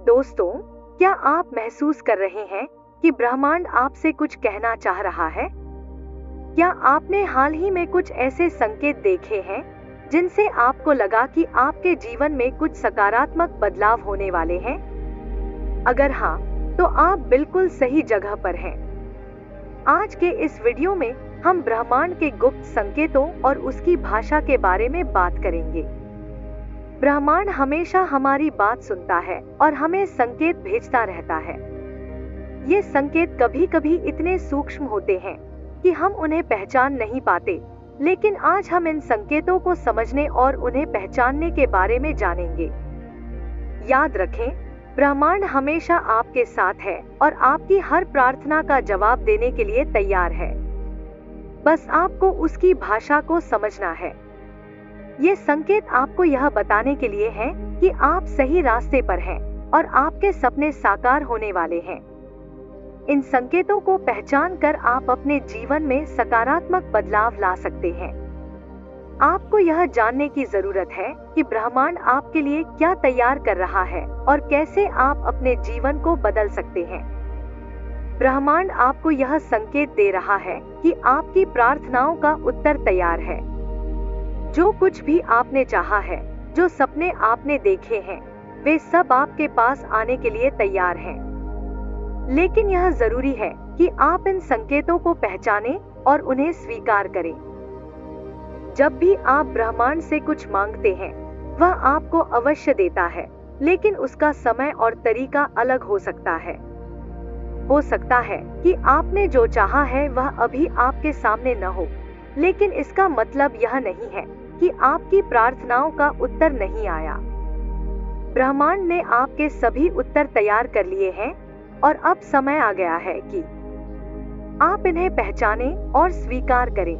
दोस्तों, क्या आप महसूस कर रहे हैं कि ब्रह्मांड आपसे कुछ कहना चाह रहा है? क्या आपने हाल ही में कुछ ऐसे संकेत देखे हैं जिनसे आपको लगा कि आपके जीवन में कुछ सकारात्मक बदलाव होने वाले हैं? अगर हाँ, तो आप बिल्कुल सही जगह पर हैं। आज के इस वीडियो में हम ब्रह्मांड के गुप्त संकेतों और उसकी भाषा के बारे में बात करेंगे। ब्रह्मांड हमेशा हमारी बात सुनता है और हमें संकेत भेजता रहता है। ये संकेत कभी कभी इतने सूक्ष्म होते हैं कि हम उन्हें पहचान नहीं पाते, लेकिन आज हम इन संकेतों को समझने और उन्हें पहचानने के बारे में जानेंगे। याद रखें, ब्रह्मांड हमेशा आपके साथ है और आपकी हर प्रार्थना का जवाब देने के लिए तैयार है। बस आपको उसकी भाषा को समझना है। ये संकेत आपको यह बताने के लिए हैं कि आप सही रास्ते पर हैं और आपके सपने साकार होने वाले हैं। इन संकेतों को पहचान कर आप अपने जीवन में सकारात्मक बदलाव ला सकते हैं। आपको यह जानने की जरूरत है कि ब्रह्मांड आपके लिए क्या तैयार कर रहा है और कैसे आप अपने जीवन को बदल सकते हैं। ब्रह्मांड आपको यह संकेत दे रहा है कि आपकी प्रार्थनाओं का उत्तर तैयार है। जो कुछ भी आपने चाहा है, जो सपने आपने देखे हैं, वे सब आपके पास आने के लिए तैयार हैं। लेकिन यह जरूरी है कि आप इन संकेतों को पहचानें और उन्हें स्वीकार करें। जब भी आप ब्रह्मांड से कुछ मांगते हैं, वह आपको अवश्य देता है, लेकिन उसका समय और तरीका अलग हो सकता है। हो सकता है कि आपने जो चाहा है वह अभी आपके सामने न हो, लेकिन इसका मतलब यह नहीं है कि आपकी प्रार्थनाओं का उत्तर नहीं आया। ब्रह्मांड ने आपके सभी उत्तर तैयार कर लिए हैं और अब समय आ गया है कि आप इन्हें पहचानें और स्वीकार करें।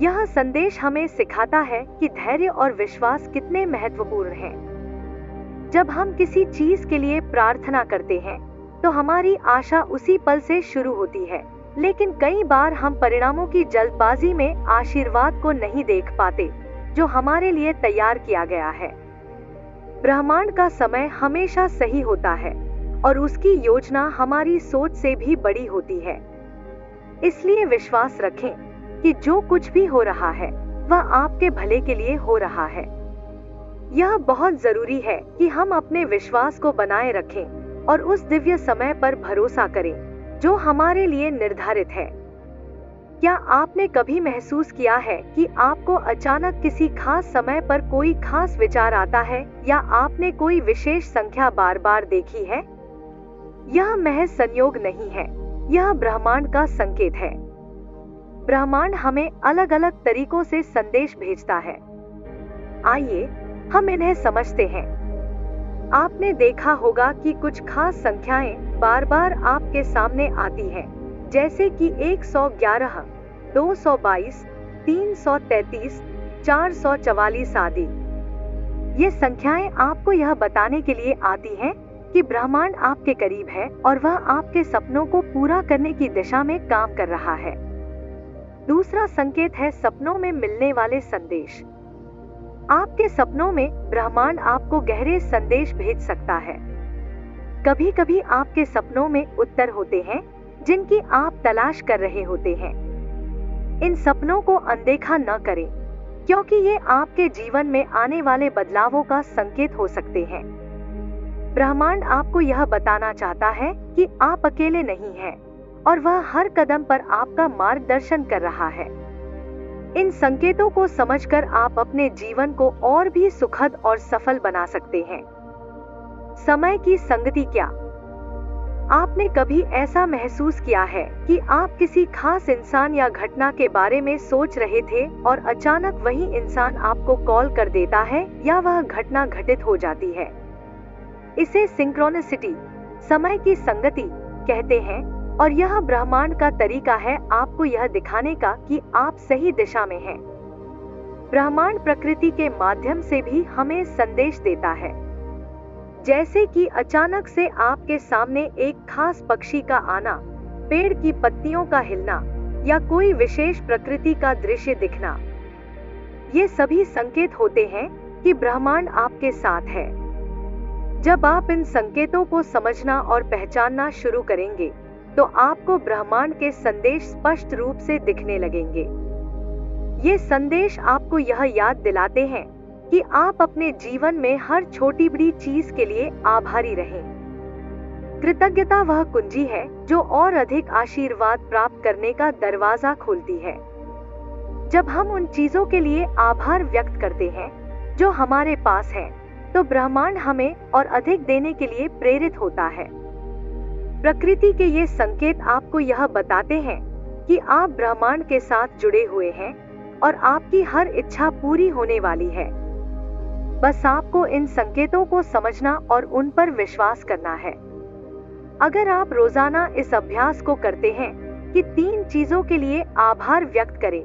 यह संदेश हमें सिखाता है कि धैर्य और विश्वास कितने महत्वपूर्ण हैं। जब हम किसी चीज के लिए प्रार्थना करते हैं, तो हमारी आशा उसी पल से शुरू होती है, लेकिन कई बार हम परिणामों की जल्दबाजी में आशीर्वाद को नहीं देख पाते जो हमारे लिए तैयार किया गया है। ब्रह्मांड का समय हमेशा सही होता है और उसकी योजना हमारी सोच से भी बड़ी होती है। इसलिए विश्वास रखें कि जो कुछ भी हो रहा है वह आपके भले के लिए हो रहा है। यह बहुत जरूरी है कि हम अपने विश्वास को बनाए रखें और उस दिव्य समय पर भरोसा करें जो हमारे लिए निर्धारित है। क्या आपने कभी महसूस किया है कि आपको अचानक किसी खास समय पर कोई खास विचार आता है या आपने कोई विशेष संख्या बार बार देखी है? यह महज संयोग नहीं है, यह ब्रह्मांड का संकेत है। ब्रह्मांड हमें अलग अलग तरीकों से संदेश भेजता है। आइए हम इन्हें समझते हैं। आपने देखा होगा कि कुछ खास संख्याएं बार बार आपके सामने आती हैं, जैसे कि 111, 222, 333, 444 आदि। ये संख्याएं आपको यह बताने के लिए आती हैं कि ब्रह्मांड आपके करीब है और वह आपके सपनों को पूरा करने की दिशा में काम कर रहा है। दूसरा संकेत है सपनों में मिलने वाले संदेश। आपके सपनों में ब्रह्मांड आपको गहरे संदेश भेज सकता है। कभी कभी आपके सपनों में उत्तर होते हैं जिनकी आप तलाश कर रहे होते हैं। इन सपनों को अनदेखा न करें, क्योंकि ये आपके जीवन में आने वाले बदलावों का संकेत हो सकते हैं। ब्रह्मांड आपको यह बताना चाहता है कि आप अकेले नहीं हैं और वह हर कदम पर आपका मार्गदर्शन कर रहा है। इन संकेतों को समझकर आप अपने जीवन को और भी सुखद और सफल बना सकते हैं। समय की संगति क्या? आपने कभी ऐसा महसूस किया है कि आप किसी खास इंसान या घटना के बारे में सोच रहे थे और अचानक वही इंसान आपको कॉल कर देता है या वह घटना घटित हो जाती है? इसे सिंक्रोनिसिटी, समय की संगति कहते हैं और यह ब्रह्मांड का तरीका है आपको यह दिखाने का कि आप सही दिशा में हैं। ब्रह्मांड प्रकृति के माध्यम से भी हमें संदेश देता है, जैसे कि अचानक से आपके सामने एक खास पक्षी का आना, पेड़ की पत्तियों का हिलना या कोई विशेष प्रकृति का दृश्य दिखना। ये सभी संकेत होते हैं कि ब्रह्मांड आपके साथ है। जब आप इन संकेतों को समझना और पहचानना शुरू करेंगे, तो आपको ब्रह्मांड के संदेश स्पष्ट रूप से दिखने लगेंगे। ये संदेश आपको यह याद दिलाते हैं कि आप अपने जीवन में हर छोटी बड़ी चीज के लिए आभारी रहें। कृतज्ञता वह कुंजी है जो और अधिक आशीर्वाद प्राप्त करने का दरवाजा खोलती है। जब हम उन चीजों के लिए आभार व्यक्त करते हैं जो हमारे पास है, तो ब्रह्मांड हमें और अधिक देने के लिए प्रेरित होता है। प्रकृति के ये संकेत आपको यह बताते हैं कि आप ब्रह्मांड के साथ जुड़े हुए हैं और आपकी हर इच्छा पूरी होने वाली है। बस आपको इन संकेतों को समझना और उन पर विश्वास करना है। अगर आप रोजाना इस अभ्यास को करते हैं कि 3 चीजों के लिए आभार व्यक्त करें,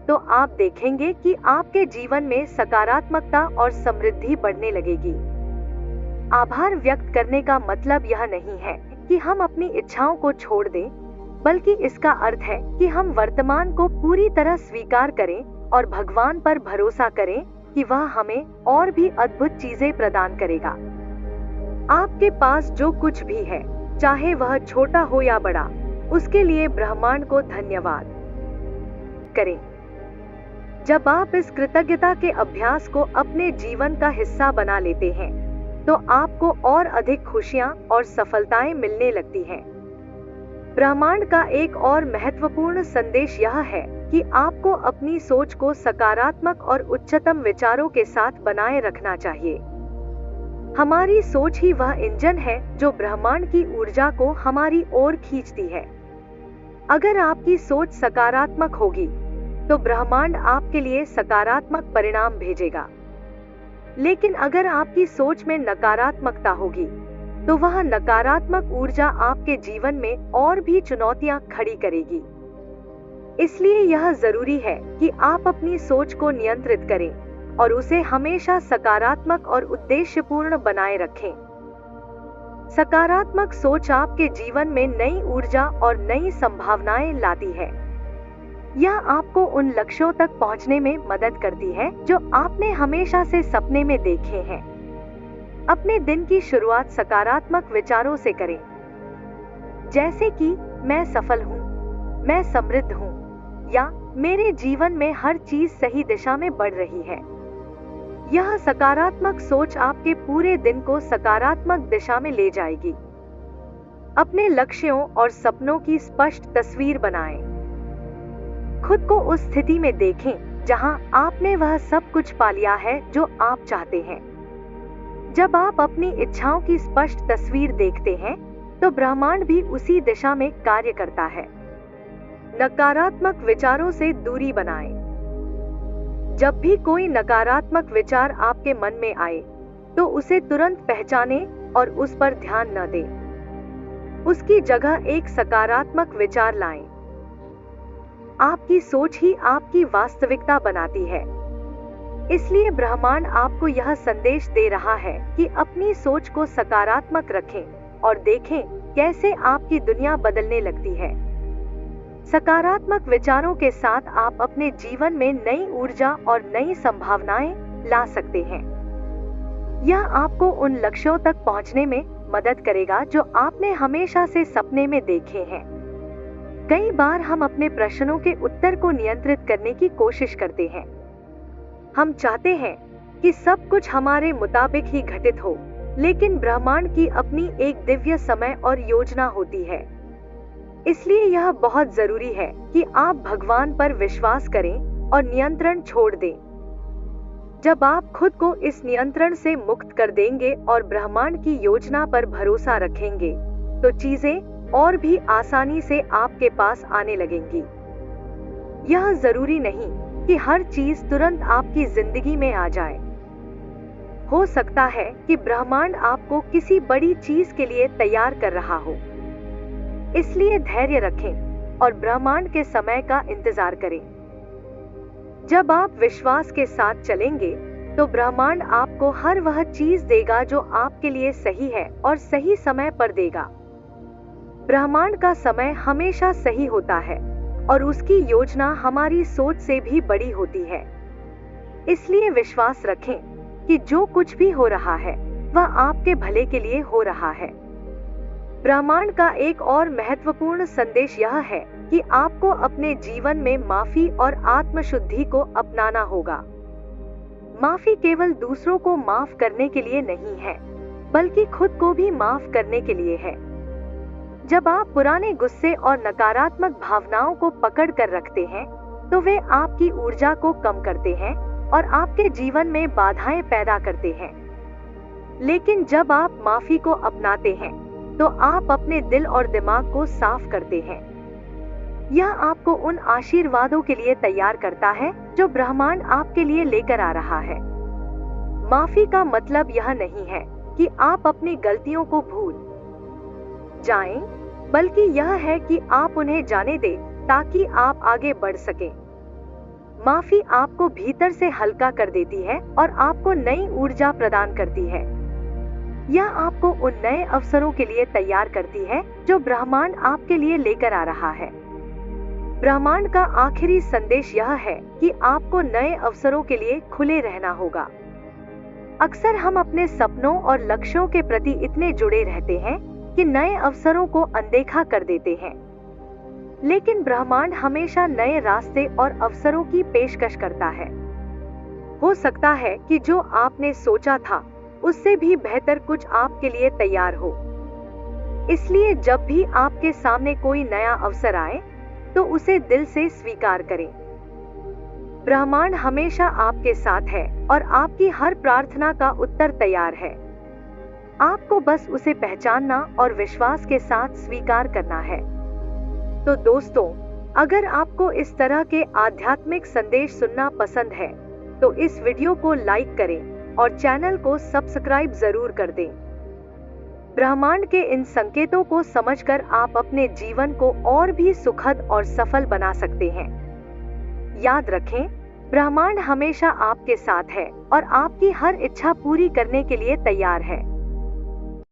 तो आप देखेंगे कि आपके जीवन में सकारात्मकता और समृद्धि बढ़ने लगेगी। आभार व्यक्त करने का मतलब यह नहीं है कि हम अपनी इच्छाओं को छोड़ दें, बल्कि इसका अर्थ है कि हम वर्तमान को पूरी तरह स्वीकार करें और भगवान पर भरोसा करें कि वह हमें और भी अद्भुत चीजें प्रदान करेगा। आपके पास जो कुछ भी है, चाहे वह छोटा हो या बड़ा, उसके लिए ब्रह्मांड को धन्यवाद करें। जब आप इस कृतज्ञता के अभ्यास को अपने जीवन का हिस्सा बना लेते हैं, तो आपको और अधिक खुशियां और सफलताएं मिलने लगती हैं। ब्रह्मांड का एक और महत्वपूर्ण संदेश यह है कि आपको अपनी सोच को सकारात्मक और उच्चतम विचारों के साथ बनाए रखना चाहिए। हमारी सोच ही वह इंजन है जो ब्रह्मांड की ऊर्जा को हमारी ओर खींचती है। अगर आपकी सोच सकारात्मक होगी, तो ब्रह्मांड आपके लिए सकारात्मक परिणाम भेजेगा। लेकिन अगर आपकी सोच में नकारात्मकता होगी, तो वह नकारात्मक ऊर्जा आपके जीवन में और भी चुनौतियां खड़ी करेगी। इसलिए यह जरूरी है कि आप अपनी सोच को नियंत्रित करें और उसे हमेशा सकारात्मक और उद्देश्यपूर्ण बनाए रखें। सकारात्मक सोच आपके जीवन में नई ऊर्जा और नई संभावनाएं लाती है। यह आपको उन लक्ष्यों तक पहुंचने में मदद करती है जो आपने हमेशा से सपने में देखे हैं। अपने दिन की शुरुआत सकारात्मक विचारों से करें, जैसे कि मैं सफल हूँ, मैं समृद्ध हूँ, या मेरे जीवन में हर चीज सही दिशा में बढ़ रही है। यह सकारात्मक सोच आपके पूरे दिन को सकारात्मक दिशा में ले जाएगी। अपने लक्ष्यों और सपनों की स्पष्ट तस्वीर बनाएं। खुद को उस स्थिति में देखें जहां आपने वह सब कुछ पा लिया है जो आप चाहते हैं। जब आप अपनी इच्छाओं की स्पष्ट तस्वीर देखते हैं, तो ब्रह्मांड भी उसी दिशा में कार्य करता है। नकारात्मक विचारों से दूरी बनाएं। जब भी कोई नकारात्मक विचार आपके मन में आए, तो उसे तुरंत पहचानें और उस पर ध्यान न दें। उसकी जगह एक सकारात्मक विचार लाएं। आपकी सोच ही आपकी वास्तविकता बनाती है। इसलिए ब्रह्मांड आपको यह संदेश दे रहा है कि अपनी सोच को सकारात्मक रखें और देखें कैसे आपकी दुनिया बदलने लगती है। सकारात्मक विचारों के साथ आप अपने जीवन में नई ऊर्जा और नई संभावनाएं ला सकते हैं। यह आपको उन लक्ष्यों तक पहुंचने में मदद करेगा जो आपने हमेशा से सपने में देखे हैं। कई बार हम अपने प्रश्नों के उत्तर को नियंत्रित करने की कोशिश करते हैं। हम चाहते हैं कि सब कुछ हमारे मुताबिक ही घटित हो, लेकिन ब्रह्मांड की अपनी एक दिव्य समय और योजना होती है। इसलिए यह बहुत जरूरी है कि आप भगवान पर विश्वास करें और नियंत्रण छोड़ दें। जब आप खुद को इस नियंत्रण से मुक्त कर देंगे और ब्रह्मांड की योजना पर भरोसा रखेंगे, तो चीजें और भी आसानी से आपके पास आने लगेंगी। यह जरूरी नहीं कि हर चीज तुरंत आपकी जिंदगी में आ जाए। हो सकता है कि ब्रह्मांड आपको किसी बड़ी चीज के लिए तैयार कर रहा हो। इसलिए धैर्य रखें और ब्रह्मांड के समय का इंतजार करें। जब आप विश्वास के साथ चलेंगे, तो ब्रह्मांड आपको हर वह चीज देगा जो आपके लिए सही है और सही समय पर देगा। ब्रह्मांड का समय हमेशा सही होता है और उसकी योजना हमारी सोच से भी बड़ी होती है। इसलिए विश्वास रखें कि जो कुछ भी हो रहा है, वह आपके भले के लिए हो रहा है। ब्रह्मांड का एक और महत्वपूर्ण संदेश यह है कि आपको अपने जीवन में माफी और आत्मशुद्धि को अपनाना होगा। माफी केवल दूसरों को माफ करने के लिए नहीं है, बल्कि खुद को भी माफ करने के लिए है। जब आप पुराने गुस्से और नकारात्मक भावनाओं को पकड़ कर रखते हैं, तो वे आपकी ऊर्जा को कम करते हैं और आपके जीवन में बाधाएं पैदा करते हैं। लेकिन जब आप माफी को अपनाते हैं, तो आप अपने दिल और दिमाग को साफ करते हैं। यह आपको उन आशीर्वादों के लिए तैयार करता है जो ब्रह्मांड आपके लिए लेकर आ रहा है। माफी का मतलब यह नहीं है कि आप अपनी गलतियों को भूल जाएं, बल्कि यह है कि आप उन्हें जाने दें ताकि आप आगे बढ़ सकें। माफी आपको भीतर से हल्का कर देती है और आपको नई ऊर्जा प्रदान करती है। यह आपको उन नए अवसरों के लिए तैयार करती है जो ब्रह्मांड आपके लिए लेकर आ रहा है। ब्रह्मांड का आखिरी संदेश यह है कि आपको नए अवसरों के लिए खुले रहना होगा। अक्सर हम अपने सपनों और लक्ष्यों के प्रति इतने जुड़े रहते हैं कि नए अवसरों को अनदेखा कर देते हैं। लेकिन ब्रह्मांड हमेशा नए रास्ते और अवसरों की पेशकश करता है। हो सकता है कि जो आपने सोचा था उससे भी बेहतर कुछ आपके लिए तैयार हो। इसलिए जब भी आपके सामने कोई नया अवसर आए, तो उसे दिल से स्वीकार करें। ब्रह्मांड हमेशा आपके साथ है और आपकी हर प्रार्थना का उत्तर तैयार है। आपको बस उसे पहचानना और विश्वास के साथ स्वीकार करना है। तो दोस्तों, अगर आपको इस तरह के आध्यात्मिक संदेश सुनना पसंद है, तो इस वीडियो को लाइक करें और चैनल को सब्सक्राइब जरूर कर दें। ब्रह्मांड के इन संकेतों को समझकर आप अपने जीवन को और भी सुखद और सफल बना सकते हैं। याद रखें, ब्रह्मांड हमेशा आपके साथ है और आपकी हर इच्छा पूरी करने के लिए तैयार है।